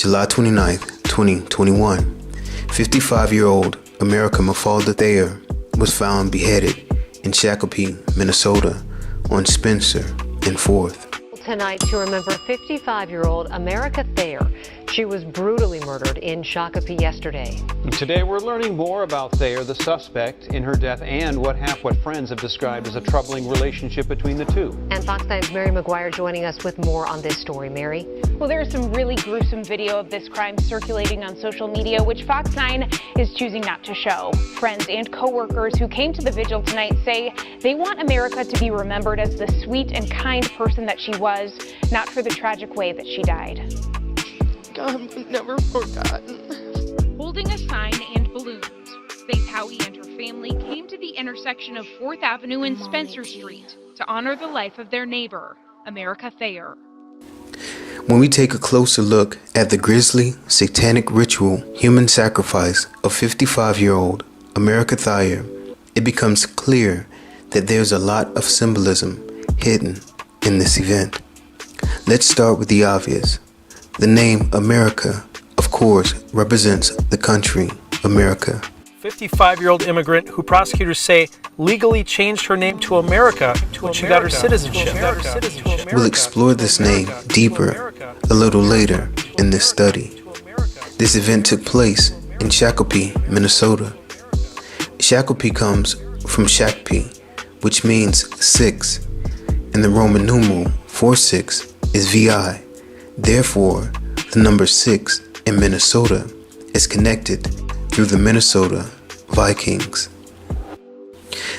July 29th, 2021, 55-year-old America Mafalda Thayer was found beheaded in Shakopee, Minnesota on Spencer and 4th. Tonight to remember 55-year-old America Thayer. She was brutally murdered in Shakopee yesterday. Today we're learning more about Thayer, the suspect in her death, and what friends have described as a troubling relationship between the two. And Fox 9's Mary McGuire joining us with more on this story. Mary? Well, there is some really gruesome video of this crime circulating on social media, which Fox 9 is choosing not to show. Friends and co-workers who came to the vigil tonight say they want America to be remembered as the sweet and kind person that she was, not for the tragic way that she died. God was never forgotten. Holding a sign and balloons, Faith Howie and her family came to the intersection of 4th Avenue and Spencer Street to honor the life of their neighbor, America Thayer. When we take a closer look at the grisly, satanic ritual human sacrifice of 55-year-old America Thayer, it becomes clear that there's a lot of symbolism hidden in this event. Let's start with the obvious. The name America, of course, represents the country, America. 55-year-old immigrant who prosecutors say legally changed her name to America when she got her citizenship. We'll explore this name deeper a little later in this study. This event took place in Shakopee, Minnesota. Shakopee comes from Shakopee, which means 6, and the Roman numeral for 6 is VI. Therefore, the number 6 in Minnesota is connected through the Minnesota Vikings.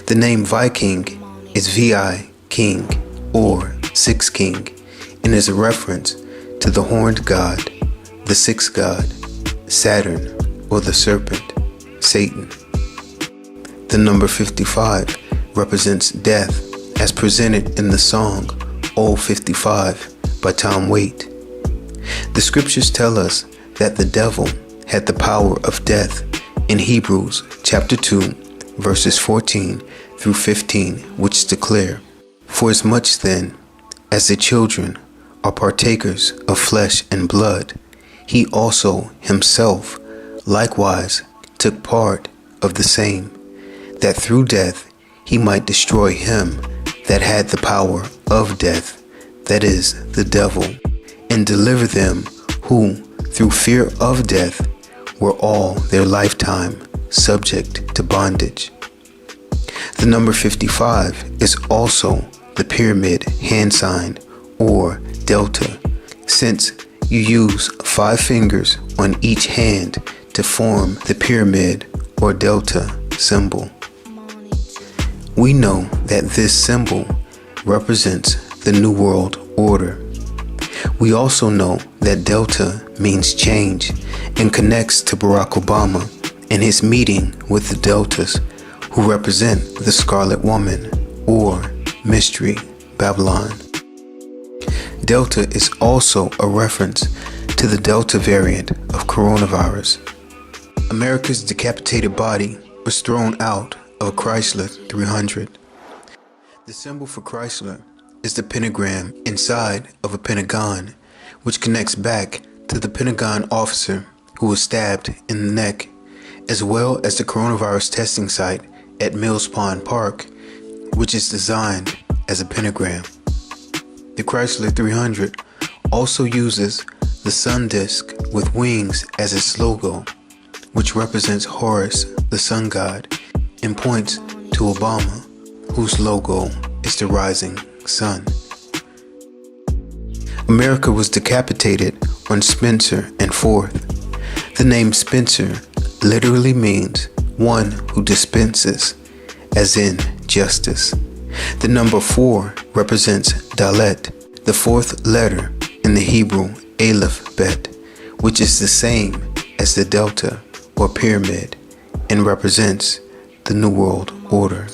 The name Viking is VI King or Six King and is a reference to the horned god, the sixth god, Saturn, or the serpent, Satan. The number 55 represents death as presented in the song Old 55 by Tom Waite. The scriptures tell us that the devil had the power of death in Hebrews chapter 2, verses 14 through 15, which declare, "Forasmuch then as the children are partakers of flesh and blood, he also himself likewise took part of the same, that through death he might destroy him that had the power of death, that is, the devil, and deliver them who, through fear of death, were all their lifetime subject to bondage." The number 55 is also the pyramid hand sign, or delta, since you use 5 fingers on each hand to form the pyramid or delta symbol. We know that this symbol represents the New World Order. We also know that delta means change and connects to Barack Obama and his meeting with the deltas, who represent the Scarlet Woman or Mystery Babylon. Delta is also a reference to the Delta variant of coronavirus. America's decapitated body was thrown out of a Chrysler 300. The symbol for Chrysler is the pentagram inside of a pentagon, which connects back to the Pentagon officer who was stabbed in the neck, as well as the coronavirus testing site at Mills Pond Park, which is designed as a pentagram. The Chrysler 300 also uses the sun disk with wings as its logo, which represents Horus, the sun god, and points to Obama, whose logo is the rising sun. America was decapitated on Spencer and 4th. The name Spencer literally means one who dispenses, as in justice. The number 4 represents Dalet, the 4th letter in the Hebrew alphabet, which is the same as the delta or pyramid and represents the New World Order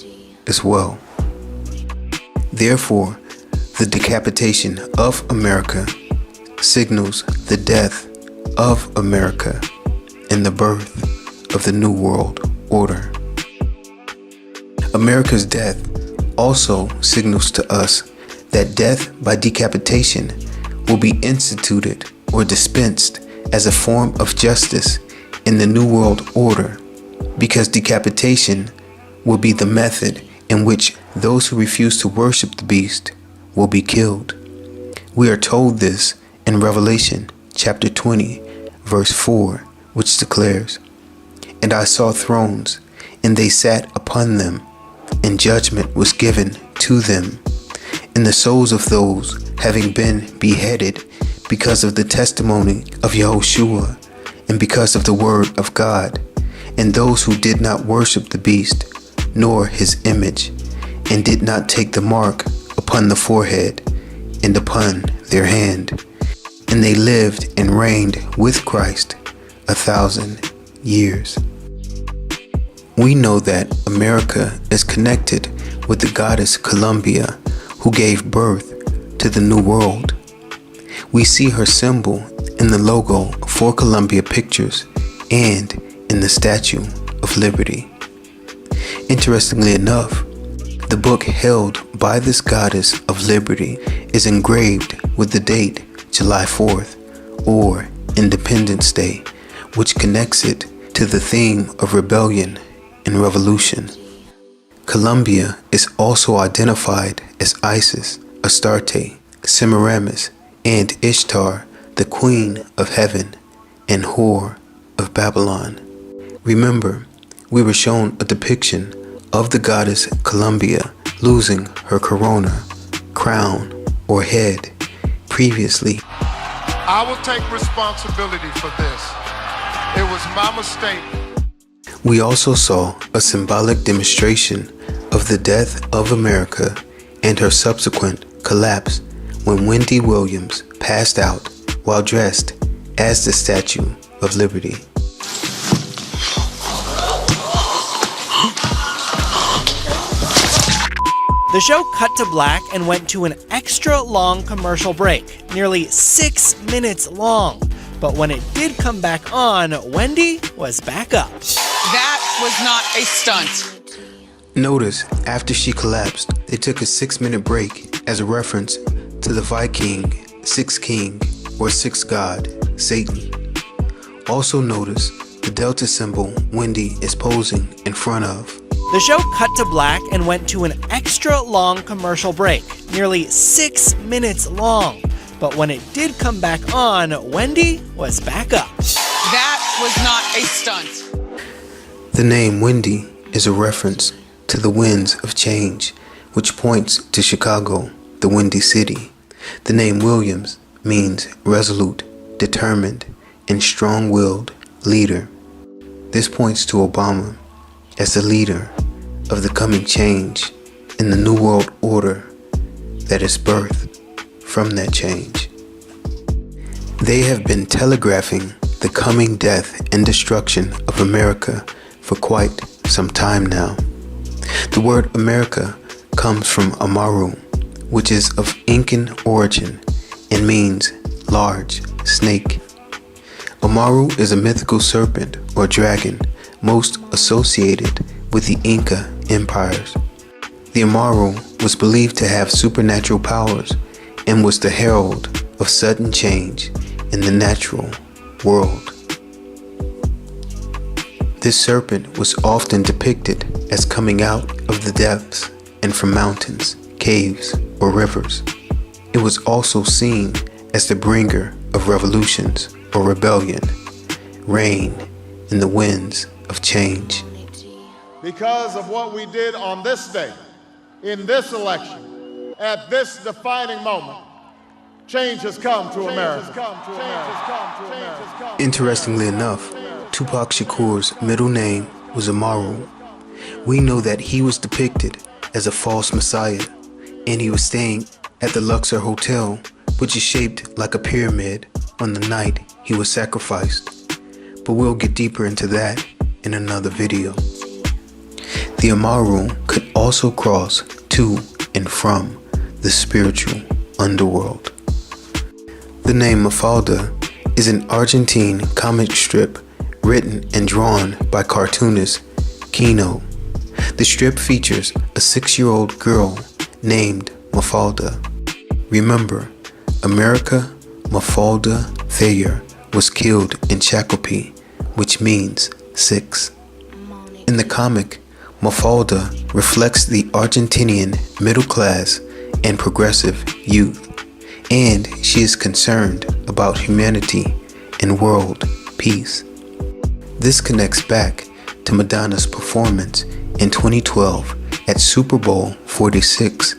as well. Therefore, the decapitation of America signals the death of America and the birth of the New World Order. America's death also signals to us that death by decapitation will be instituted or dispensed as a form of justice in the New World Order, because decapitation will be the method in which those who refuse to worship the beast will be killed. We are told this in Revelation chapter 20, verse 4, which declares, "And I saw thrones, and they sat upon them, and judgment was given to them, and the souls of those having been beheaded because of the testimony of Yahushua, and because of the word of God, and those who did not worship the beast, nor his image, and did not take the mark upon the forehead and upon their hand. And they lived and reigned with Christ 1,000 years." We know that America is connected with the goddess Columbia, who gave birth to the New World. We see her symbol in the logo for Columbia Pictures and in the Statue of Liberty. Interestingly enough, the book held by this goddess of liberty is engraved with the date July 4th, or Independence Day, which connects it to the theme of rebellion and revolution. Columbia is also identified as Isis, Astarte, Semiramis, and Ishtar, the Queen of Heaven and Whore of Babylon. Remember, we were shown a depiction of the goddess Columbia losing her corona, crown, or head previously. I will take responsibility for this. It was my mistake. We also saw a symbolic demonstration of the death of America and her subsequent collapse when Wendy Williams passed out while dressed as the Statue of Liberty. The show cut to black and went to an extra long commercial break, nearly 6 minutes long. But when it did come back on, Wendy was back up. That was not a stunt. Notice, after she collapsed, they took a 6-minute break as a reference to the Viking, sixth king, or sixth god, Satan. Also notice the delta symbol Wendy is posing in front of. The show cut to black and went to an extra long commercial break, nearly 6 minutes long. But when it did come back on, Wendy was back up. That was not a stunt. The name Wendy is a reference to the winds of change, which points to Chicago, the Windy City. The name Williams means resolute, determined, and strong-willed leader. This points to Obama as the leader of the coming change in the New World Order that is birthed from that change. They have been telegraphing the coming death and destruction of America for quite some time now. The word America comes from Amaru, which is of Incan origin and means large snake. Amaru is a mythical serpent or dragon most associated with the Inca empires. The Amaru was believed to have supernatural powers and was the herald of sudden change in the natural world. This serpent was often depicted as coming out of the depths and from mountains, caves, or rivers. It was also seen as the bringer of revolutions or rebellion, rain in the winds of change. Because of what we did on this day, in this election, at this defining moment, change has come to America. Interestingly enough, Tupac Shakur's middle name was Amaru. We know that he was depicted as a false messiah, and he was staying at the Luxor Hotel, which is shaped like a pyramid, on the night he was sacrificed. But we'll get deeper into that in another video. The Amaru could also cross to and from the spiritual underworld. The name Mafalda is an Argentine comic strip written and drawn by cartoonist Kino. The strip features a 6-year-old girl named Mafalda. Remember, America Mafalda Thayer was killed in Shakopee, which means 6. In the comic, Mafalda reflects the Argentinian middle class and progressive youth, and she is concerned about humanity and world peace. This connects back to Madonna's performance in 2012 at Super Bowl 46,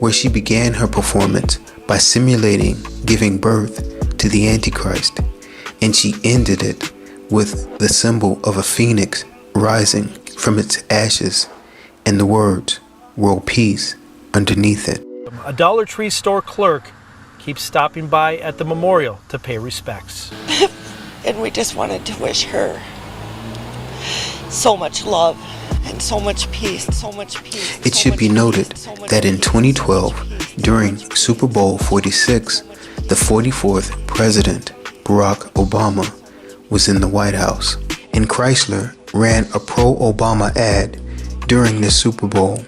where she began her performance by simulating giving birth to the Antichrist, and she ended it with the symbol of a phoenix rising from its ashes and the words "World Peace" underneath it. A Dollar Tree store clerk keeps stopping by at the memorial to pay respects. And we just wanted to wish her so much love and so much peace, so much peace. It should be noted that in 2012, during Super Bowl 46, the 44th President, Barack Obama, was in the White House, and Chrysler ran a pro-Obama ad during the Super Bowl.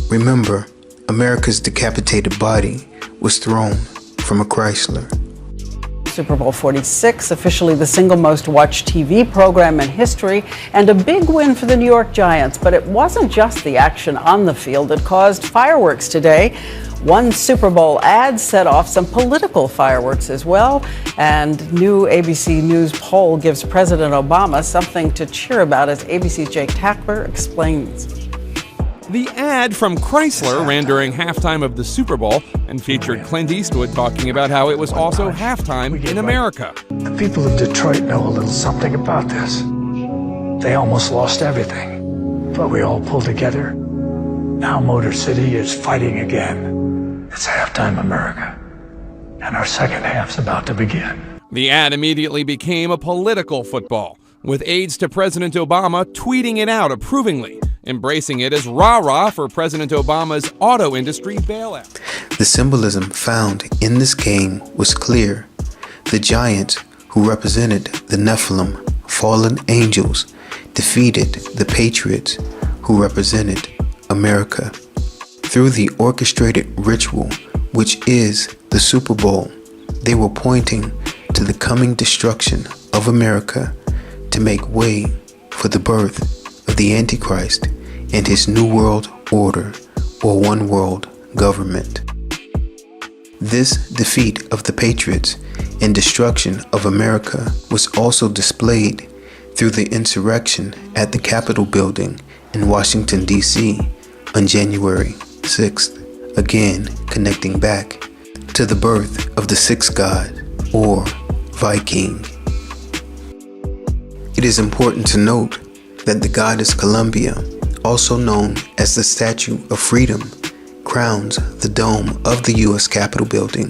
Remember, America's decapitated body was thrown from a Chrysler. Super Bowl 46, officially the single most watched TV program in history, and a big win for the New York Giants. But it wasn't just the action on the field that caused fireworks today. One Super Bowl ad set off some political fireworks as well, and new ABC News poll gives President Obama something to cheer about, as ABC's Jake Tapper explains. The ad from Chrysler ran during halftime of the Super Bowl and featured Clint Eastwood talking about how it was also halftime in America. The people of Detroit know a little something about this. They almost lost everything, but we all pulled together. Now Motor City is fighting again. It's halftime America, and our second half's about to begin. The ad immediately became a political football, with aides to President Obama tweeting it out approvingly, embracing it as rah-rah for President Obama's auto industry bailout. The symbolism found in this game was clear. The Giants, who represented the Nephilim, fallen angels, defeated the Patriots, who represented America. Through the orchestrated ritual, which is the Super Bowl, they were pointing to the coming destruction of America to make way for the birth of the Antichrist and his New World Order, or One World Government. This defeat of the Patriots and destruction of America was also displayed through the insurrection at the Capitol building in Washington, D.C. on January 6th, again connecting back to the birth of the sixth god, or Viking. It is important to note that the goddess Columbia, also known as the Statue of Freedom, crowns the dome of the U.S. Capitol building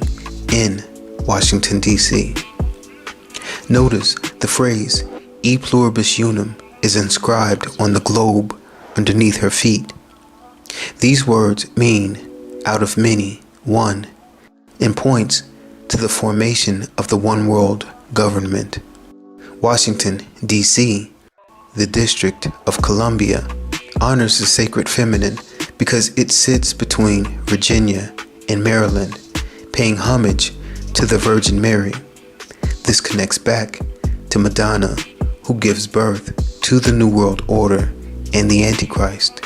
in Washington, D.C. Notice the phrase "E pluribus unum" is inscribed on the globe underneath her feet. These words mean "out of many, one," and points to the formation of the one world government. Washington, D.C., the District of Columbia, honors the sacred feminine because it sits between Virginia and Maryland, paying homage to the Virgin Mary. This connects back to Madonna, who gives birth to the New World Order and the Antichrist.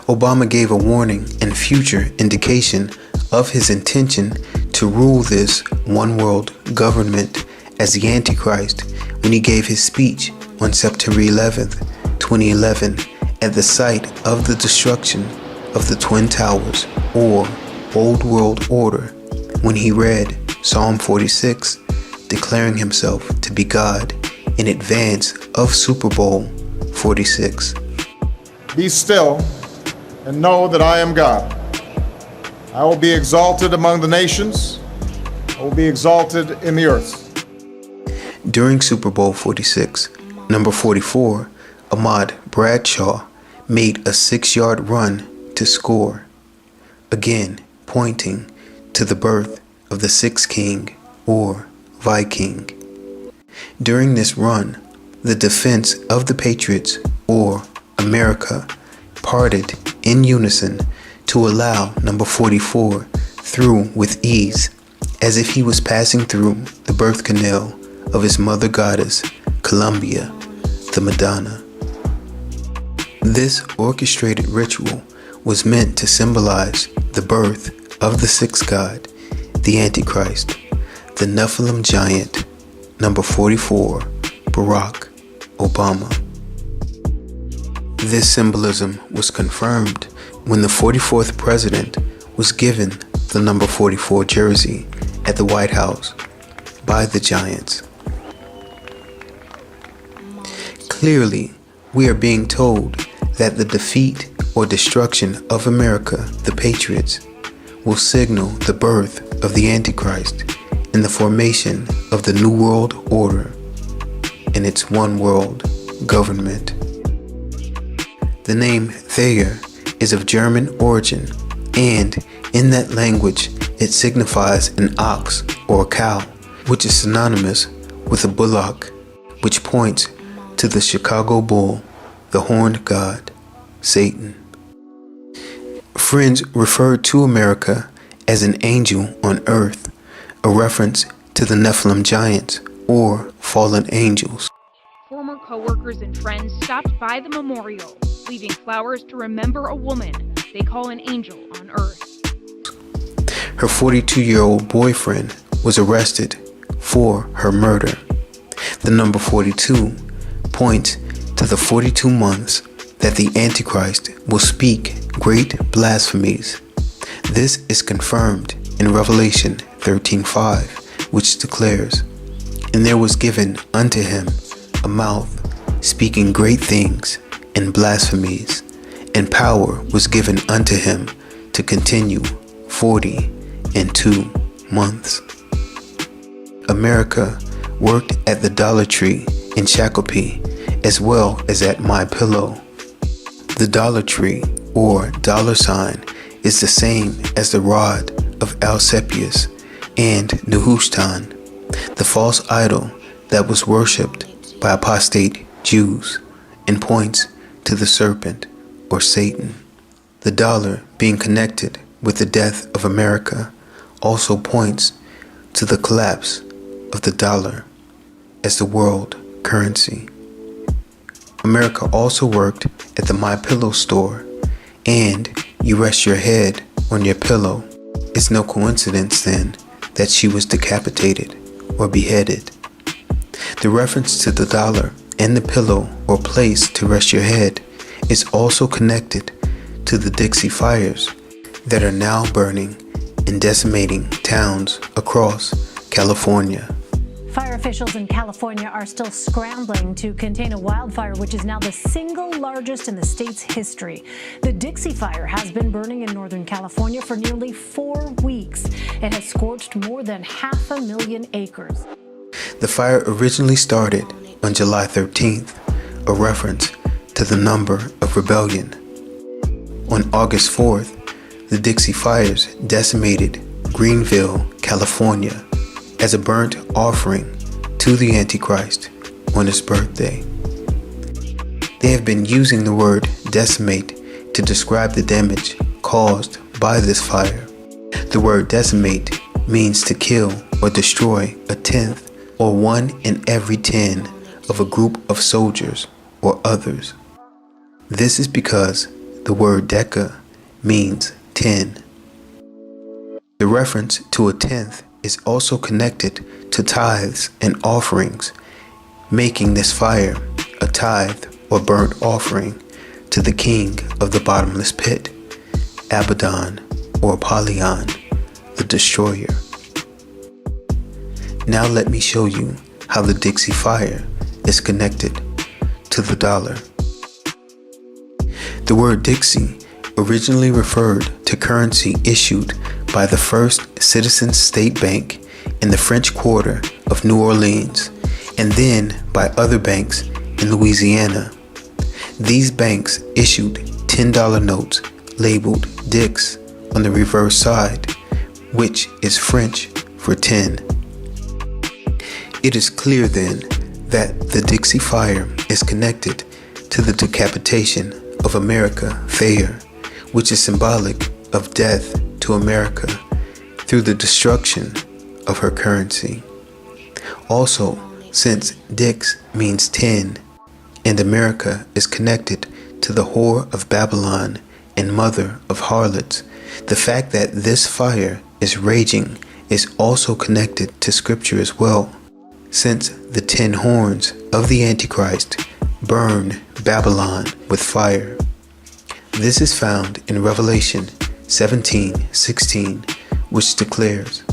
Obama gave a warning and future indication of his intention to rule this one world government as the Antichrist when he gave his speech on September 11th, 2011 at the site of the destruction of the Twin Towers, or Old World Order, when he read Psalm 46, declaring himself to be God in advance of Super Bowl 46. Be still and know that I am God. I will be exalted among the nations. I will be exalted in the earth. During Super Bowl 46, number 44, Ahmad Bradshaw made a 6-yard run to score, again pointing to the birth of the sixth king, or Viking. During this run, the defense of the Patriots, or America, parted in unison to allow number 44 through with ease, as if he was passing through the birth canal of his mother goddess, Columbia, the Madonna. This orchestrated ritual was meant to symbolize the birth of the sixth god, the Antichrist, the Nephilim giant, number 44, Barack Obama. This symbolism was confirmed when the 44th president was given the number 44 jersey at the White House by the Giants. Clearly, we are being told that the defeat or destruction of America, the Patriots, will signal the birth of the Antichrist and the formation of the New World Order and its one world government. The name Thayer is of German origin, and in that language it signifies an ox or a cow, which is synonymous with a bullock, which points to the Chicago Bull, the horned god, Satan. Friends referred to America as an angel on earth, a reference to the Nephilim giants or fallen angels. Former co-workers and friends stopped by the memorial, leaving flowers to remember a woman they call an angel on earth. Her 42-year-old boyfriend was arrested for her murder. The number 42 points to the 42 months that the Antichrist will speak great blasphemies. This is confirmed in Revelation 13:5, which declares, "And there was given unto him a mouth speaking great things and blasphemies, and power was given unto him to continue 42 months." America worked at the Dollar Tree in Shakopee as well as at My Pillow. The Dollar Tree or dollar sign is the same as the rod of Alcepius and Nehushtan, the false idol that was worshipped by apostate Jews, and points to the serpent or Satan. The dollar, being connected with the death of America, also points to the collapse of the dollar as the world currency. America also worked at the My Pillow store, and you rest your head on your pillow. It's no coincidence then that she was decapitated or beheaded. The reference to the dollar and the pillow or place to rest your head is also connected to the Dixie fires that are now burning and decimating towns across California. Fire officials in California are still scrambling to contain a wildfire, which is now the single largest in the state's history. The Dixie Fire has been burning in Northern California for nearly 4 weeks. It has scorched more than 500,000 acres. The fire originally started on July 13th, a reference to the number of rebellion. On August 4th, the Dixie Fires decimated Greenville, California, as a burnt offering to the Antichrist on his birthday. They have been using the word decimate to describe the damage caused by this fire. The word decimate means to kill or destroy a tenth or 1 in every 10 of a group of soldiers or others. This is because the word deca means 10. The reference to a tenth is also connected to tithes and offerings, making this fire a tithe or burnt offering to the king of the bottomless pit, Abaddon or Apollyon, the destroyer. Now let me show you how the Dixie Fire is connected to the dollar. The word Dixie originally referred to currency issued by the First Citizens State Bank in the French Quarter of New Orleans, and then by other banks in Louisiana. These banks issued $10 notes labeled Dix on the reverse side, which is French for 10. It is clear then that the Dixie Fire is connected to the decapitation of America Thayer, which is symbolic of death to America through the destruction of her currency. Also, since Dix means 10, and America is connected to the whore of Babylon and mother of harlots. The fact that this fire is raging is also connected to scripture as well, since the 10 horns of the Antichrist burn Babylon with fire. This is found in Revelation 17:16, which declares,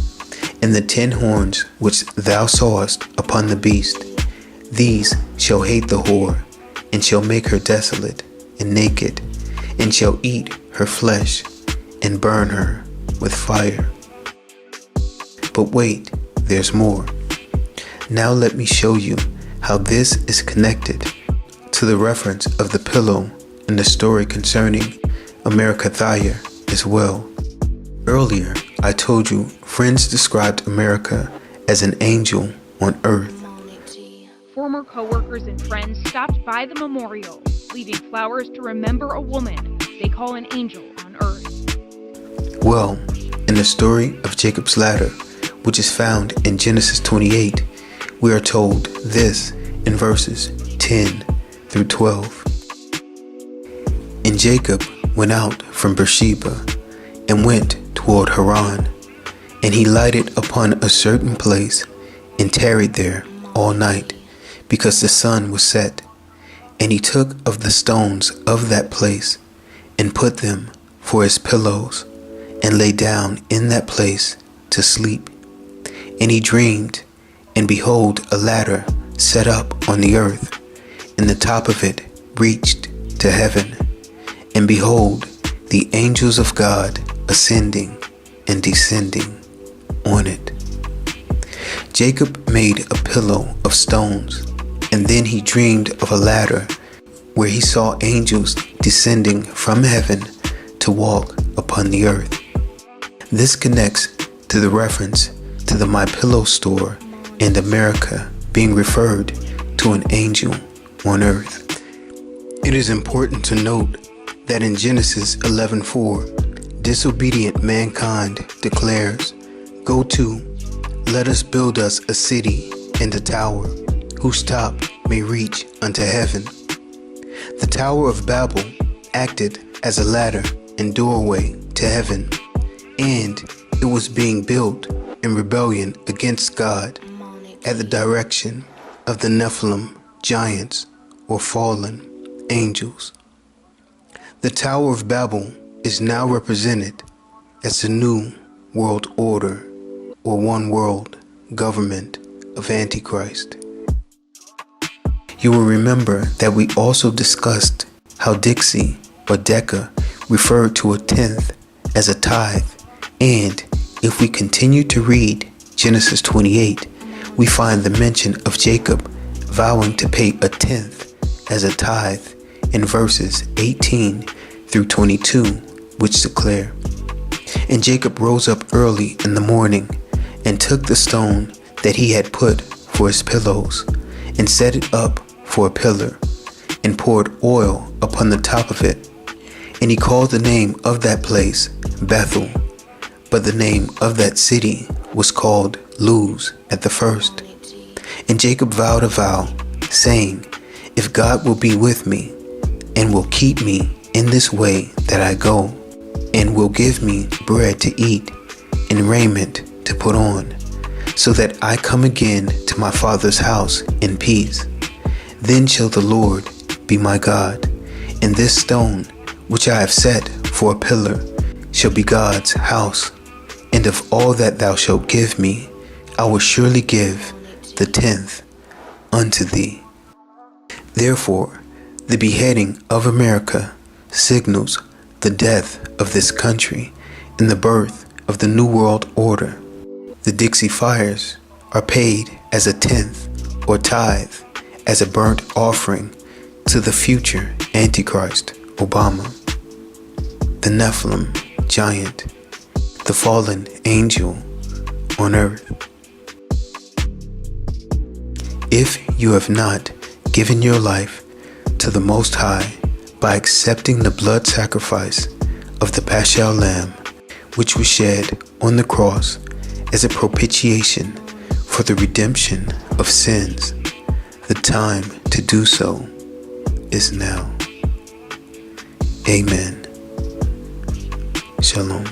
"And the 10 horns which thou sawest upon the beast, these shall hate the whore, and shall make her desolate and naked, and shall eat her flesh, and burn her with fire." But wait, there's more. Now let me show you how this is connected to the reference of the pillow in the story concerning America Thayer as well. Earlier, I told you friends described America as an angel on earth. Former co-workers and friends stopped by the memorial, leaving flowers to remember a woman they call an angel on earth. Well, in the story of Jacob's ladder, which is found in Genesis 28, we are told this in verses 10 through 12. And Jacob went out from Beersheba and went toward Haran, and he lighted upon a certain place and tarried there all night, because the sun was set. And he took of the stones of that place and put them for his pillows, and lay down in that place to sleep. And he dreamed, and behold, a ladder set up on the earth, and the top of it reached to heaven. And behold, the angels of God ascending and descending on it. Jacob made a pillow of stones, and then he dreamed of a ladder where he saw angels descending from heaven to walk upon the earth. This connects to the reference to the My Pillow store and America being referred to an angel on earth. It is important to note that in Genesis 11:4, disobedient mankind declares, "Go to, let us build us a city and a tower, whose top may reach unto heaven." The Tower of Babel acted as a ladder and doorway to heaven, and it was being built in rebellion against God at the direction of the Nephilim giants or fallen angels. The Tower of Babel is now represented as the new world order or one world government of Antichrist. You will remember that we also discussed how Dixie or Decca referred to a tenth as a tithe, and if we continue to read Genesis 28, we find the mention of Jacob vowing to pay a tenth as a tithe in verses 18 through 22, which declare, "And Jacob rose up early in the morning, and took the stone that he had put for his pillows, and set it up for a pillar, and poured oil upon the top of it. And he called the name of that place Bethel, but the name of that city was called Luz at the first. And Jacob vowed a vow, saying, If God will be with me, and will keep me in this way that I go, and will give me bread to eat, and raiment to put on, so that I come again to my father's house in peace, then shall the Lord be my God, and this stone which I have set for a pillar shall be God's house. And of all that thou shalt give me, I will surely give the 10th unto thee." Therefore, the beheading of America signals the death of this country and the birth of the New World Order. The Dixie Fires are paid as a 10th or tithe, as a burnt offering to the future Antichrist, Obama, the Nephilim giant, the fallen angel on earth. If you have not given your life to the Most High by accepting the blood sacrifice of the Paschal Lamb, which was shed on the cross as a propitiation for the redemption of sins, the time to do so is now. Amen. Shalom.